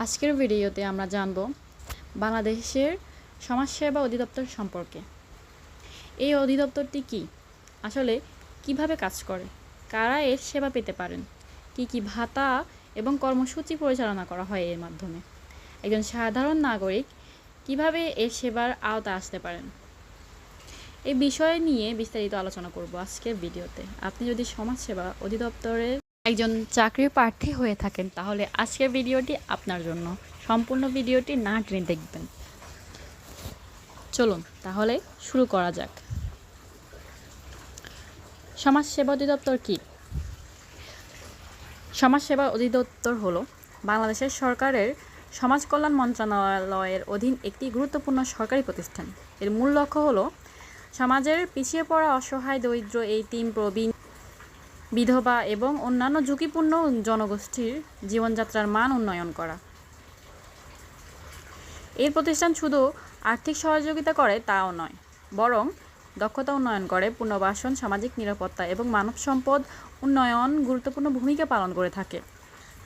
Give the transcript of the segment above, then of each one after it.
আজকের ভিডিওতে আমরা জানব বাংলাদেশের সমাজসেবা অধিদপ্তর সম্পর্কে। এই অধিদপ্তরটি কি, আসলে কিভাবে কাজ করে, কারা এর সেবা পেতে পারেন, কি কি ভাতা এবং কর্মসূচি পরিচালনা করা হয় এর মাধ্যমে, একজন সাধারণ নাগরিক কিভাবে এর সেবার আওতায় আসতে পারেন, এই বিষয় নিয়ে বিস্তারিত আলোচনা করব আজকের ভিডিওতে। আপনি যদি সমাজসেবা অধিদপ্তরের একজন চাকরির প্রার্থী হয়ে থাকেন তাহলে আজকের ভিডিওটি আপনার জন্য। সম্পূর্ণ ভিডিওটি না টেনে দেখবেন। চলুন তাহলে শুরু করা যাক। সমাজসেবা অধিদপ্তর কি? সমাজসেবা অধিদপ্তর হলো বাংলাদেশের সরকারের সমাজ কল্যাণ মন্ত্রণালয়ের অধীন একটি গুরুত্বপূর্ণ সরকারি প্রতিষ্ঠান। এর মূল লক্ষ্য হলো সমাজের পিছিয়ে পড়া, অসহায়, দরিদ্র, এতিম, প্রবীণ, বিধবা এবং অন্যান্য ঝুঁকিপূর্ণ জনগোষ্ঠীর জীবনযাত্রার মান উন্নয়ন করা। এই প্রতিষ্ঠান শুধু আর্থিক সহযোগিতা করে তাও নয়, বরং দক্ষতা উন্নয়ন করে, পুনর্বাসন, সামাজিক নিরাপত্তা এবং মানব সম্পদ উন্নয়ন গুরুত্বপূর্ণ ভূমিকা পালন করে থাকে।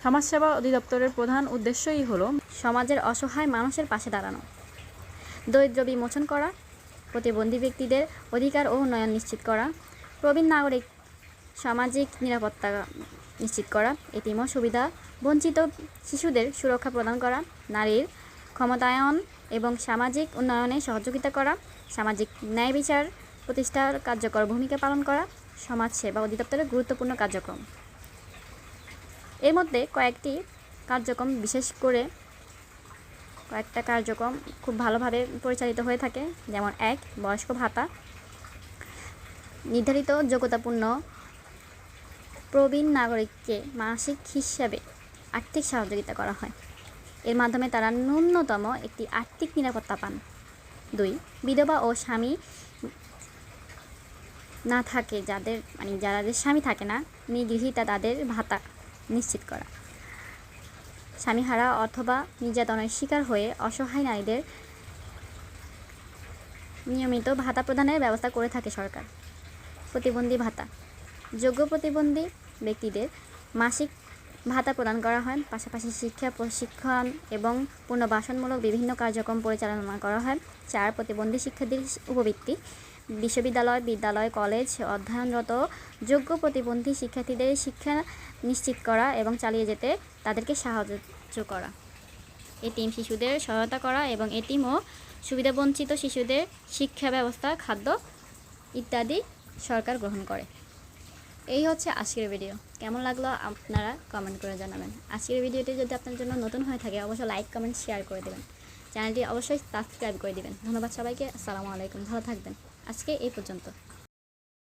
সমাজসেবা অধিদপ্তরের প্রধান উদ্দেশ্যই হলো সমাজের অসহায় মানুষের পাশে দাঁড়ানো, দরিদ্র বিমোচন করা, প্রতিবন্ধী ব্যক্তিদের অধিকার ও উন্নয়ন নিশ্চিত করা, প্রবীণ নাগরিক সামাজিক নিরাপত্তা নিশ্চিত করা, এতিম ও সুবিধা বঞ্চিত শিশুদের সুরক্ষা প্রদান করা, নারীর ক্ষমতায়ন এবং সামাজিক উন্নয়নে সহযোগিতা করা, সামাজিক ন্যায় বিচার প্রতিষ্ঠার কার্যকর ভূমিকা পালন করা সমাজ সেবা অধিদপ্তরের গুরুত্বপূর্ণ কার্যক্রম। এর মধ্যে কয়েকটা কার্যক্রম খুব ভালোভাবে পরিচালিত হয়ে থাকে, যেমন 1. বয়স্ক ভাতা। নির্ধারিত যোগ্যতাপূর্ণ প্রবীণ নাগরিককে মাসিক হিসাবে আর্থিক সহযোগিতা করা হয়। এর মাধ্যমে তারা ন্যূনতম একটি আর্থিক নিরাপত্তা পান। 2. বিধবা ও স্বামী না থাকে যাদের স্বামী থাকে না, নিগৃহীতা, তাদের ভাতা নিশ্চিত করা। স্বামীহারা অথবা নির্যাতনের শিকার হয়ে অসহায় নারীদের নিয়মিত ভাতা প্রদানের ব্যবস্থা করে থাকে সরকার। প্রতিবন্ধী ভাতা। যোগ্য প্রতিবন্ধী ব্যক্তিদের মাসিক ভাতা প্রদান করা হয়। পাশাপাশি শিক্ষা, প্রশিক্ষণ এবং পুনর্বাসনমূলক বিভিন্ন কার্যক্রম পরিচালনা করা হয়। 4. প্রতিবন্ধী শিক্ষার্থীর উপবৃত্তি। বিশ্ববিদ্যালয়, বিদ্যালয়, কলেজ অধ্যয়নরত যোগ্য প্রতিবন্ধী শিক্ষার্থীদের শিক্ষা নিশ্চিত করা এবং চালিয়ে যেতে তাদেরকে সাহায্য করা। এতিম শিশুদের সহায়তা করা এবং এতিম ও সুবিধাবঞ্চিত শিশুদের শিক্ষা ব্যবস্থা, খাদ্য ইত্যাদি সরকার গ্রহণ করে। এই হচ্ছে আজকের ভিডিও। কেমন লাগলো আপনারা কমেন্ট করে জানাবেন। আজকের ভিডিওটি যদি আপনার জন্য নতুন হয়ে থাকে অবশ্যই লাইক, কমেন্ট, শেয়ার করে দেবেন। চ্যানেলটি অবশ্যই সাবস্ক্রাইব করে দেবেন। ধন্যবাদ সবাইকে। আসসালামু আলাইকুম। ভালো থাকবেন। আজকে এই পর্যন্ত।